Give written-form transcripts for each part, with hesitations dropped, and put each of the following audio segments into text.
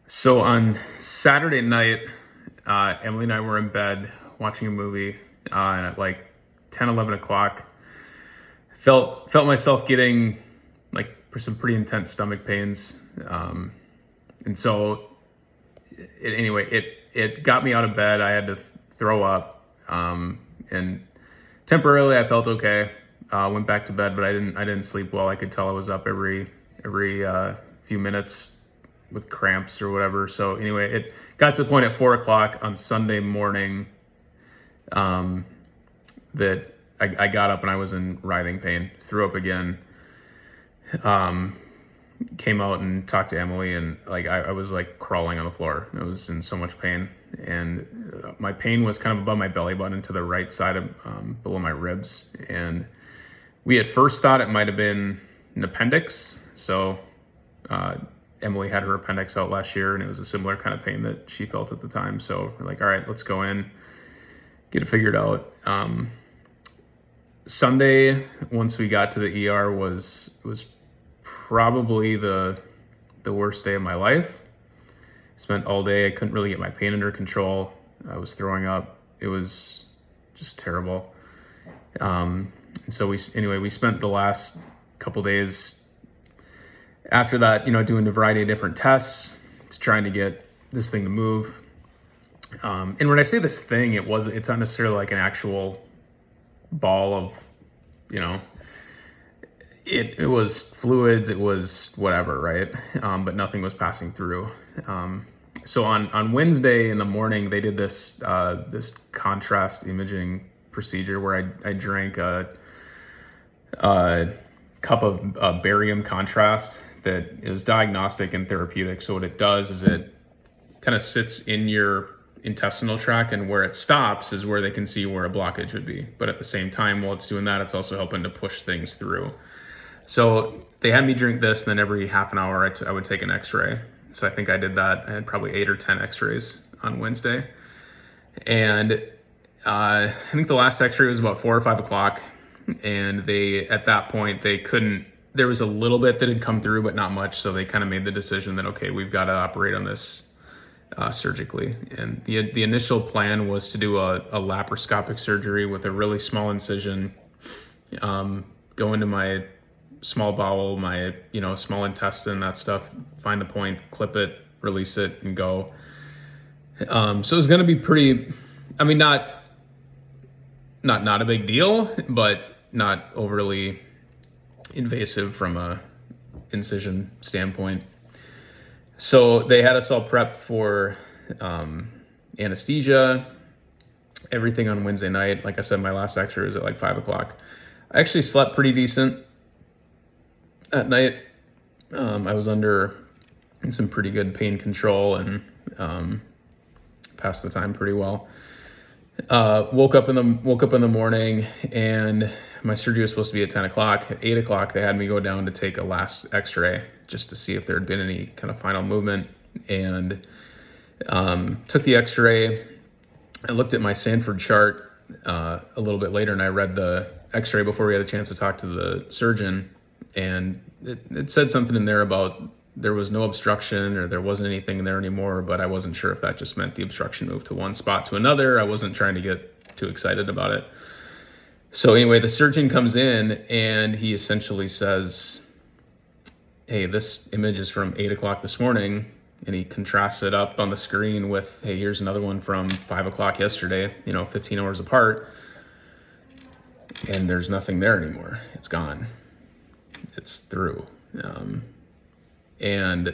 So on Saturday night, Emily and I were in bed watching a movie, and at like 10, 11 o'clock, felt myself getting like some pretty intense stomach pains, and so it got me out of bed. I had to throw up, and temporarily I felt okay. Went back to bed, but I didn't sleep well. I could tell I was up every few minutes with cramps or whatever. So anyway, it got to the point at 4 o'clock on Sunday morning, that I got up and I was in writhing pain, threw up again, came out and talked to Emily, and like I was like crawling on the floor. I was in so much pain, and my pain was kind of above my belly button to the right side of below my ribs. And we at first thought it might have been an appendix. So Emily had her appendix out last year, and it was a similar kind of pain that she felt at the time. So we're like, all right, let's go in, get it figured out. Sunday, once we got to the ER, was probably the worst day of my life. Spent all day. I couldn't really get my pain under control. I was throwing up. It was just terrible. So we spent the last couple days after that, doing a variety of different tests, trying to get this thing to move. And when I say this thing, it's not necessarily like an actual ball of, it was fluids, it was whatever, right? But nothing was passing through. So on Wednesday in the morning, they did this contrast imaging procedure where I drank a cup of barium contrast that is diagnostic and therapeutic. So what it does is it kind of sits in your intestinal tract, and where it stops is where they can see where a blockage would be. But at the same time, while it's doing that, it's also helping to push things through. So they had me drink this, and then every half an hour I would take an x-ray. So I think I did that. I had probably 8 or 10 x-rays on Wednesday. And I think the last x-ray was about 4 or 5 o'clock. And at that point, there was a little bit that had come through, but not much. So they kind of made the decision that, okay, we've got to operate on this surgically. And the initial plan was to do a laparoscopic surgery with a really small incision, go into my small bowel, my small intestine, that stuff, find the point, clip it, release it, and go. So it was going to be pretty, not a big deal, but not overly invasive from a incision standpoint. So they had us all prepped for anesthesia, everything on Wednesday night. Like I said, my last x-ray was at like 5 o'clock. I actually slept pretty decent at night. I was under some pretty good pain control and passed the time pretty well. Woke up in the morning, and my surgery was supposed to be at 10 o'clock. At 8 o'clock, they had me go down to take a last x-ray just to see if there had been any kind of final movement, and took the x-ray. I looked at my Sanford chart a little bit later, and I read the x-ray before we had a chance to talk to the surgeon, and it said something in there about there was no obstruction or there wasn't anything there anymore, but I wasn't sure if that just meant the obstruction moved to one spot to another. I wasn't trying to get too excited about it. So anyway, the surgeon comes in and he essentially says, hey, this image is from 8 o'clock this morning. And he contrasts it up on the screen with, hey, here's another one from 5 o'clock yesterday, 15 hours apart. And there's nothing there anymore. It's gone. It's through. And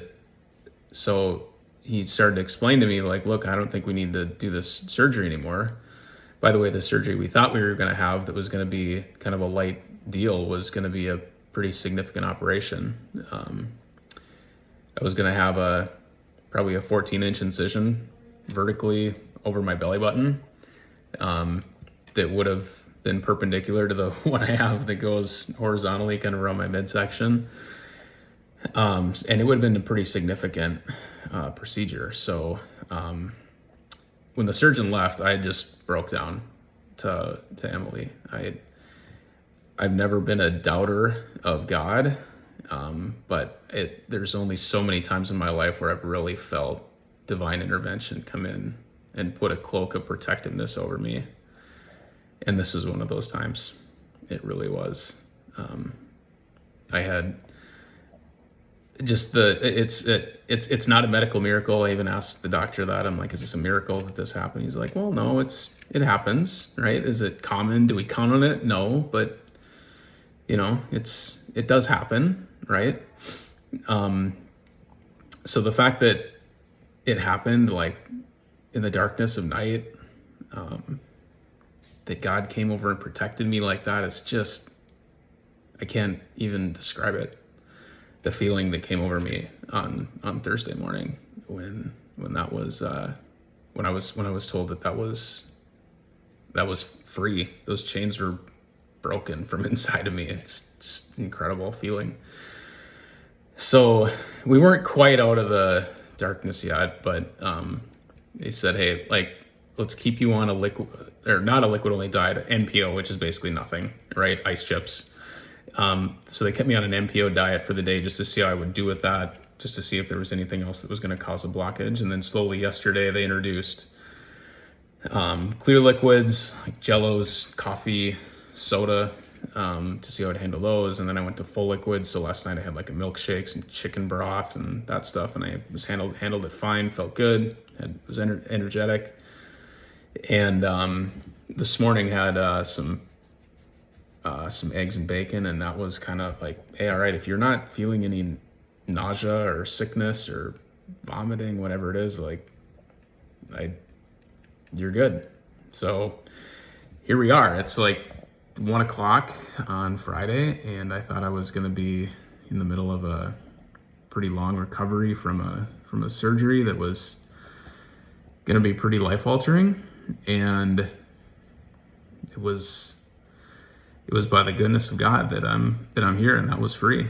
so he started to explain to me, like, look, I don't think we need to do this surgery anymore. By the way, the surgery we thought we were going to have that was going to be kind of a light deal was going to be a pretty significant operation. I was going to have probably a 14-inch incision vertically over my belly button that would have been perpendicular to the one I have that goes horizontally kind of around my midsection. And it would have been a pretty significant procedure. So when the surgeon left, I just broke down to Emily. I've never been a doubter of God, But there's only so many times in my life where I've really felt divine intervention come in and put a cloak of protectiveness over me. And this is one of those times. It really was. I had just it's not a medical miracle. I even asked the doctor that. I'm like, is this a miracle that this happened? He's like, well, no, it happens, right? Is it common? Do we count on it? No, but it does happen, right? So the fact that it happened like in the darkness of night, that God came over and protected me like that, it's just, I can't even describe it. The feeling that came over me on Thursday morning when that was when I was told that was free. Those chains were broken from inside of me. It's just an incredible feeling. So we weren't quite out of the darkness yet, but they said, hey, like, let's keep you on a liquid, or not a liquid only diet, NPO, which is basically nothing, right? Ice chips. So they kept me on an NPO diet for the day just to see how I would do with that, just to see if there was anything else that was going to cause a blockage. And then slowly yesterday they introduced clear liquids like Jellos, coffee, soda, to see how I'd handle those. And then I went to full liquids. So last night I had like a milkshake, some chicken broth and that stuff. And I was handled it fine, felt good, was energetic. And this morning had some eggs and bacon, and that was kind of like, hey, all right, if you're not feeling any nausea or sickness or vomiting, whatever it is, like, you're good. So here we are. It's like 1 o'clock on Friday, and I thought I was going to be in the middle of a pretty long recovery from a surgery that was going to be pretty life altering, and it was by the goodness of God that I'm here, and that was free.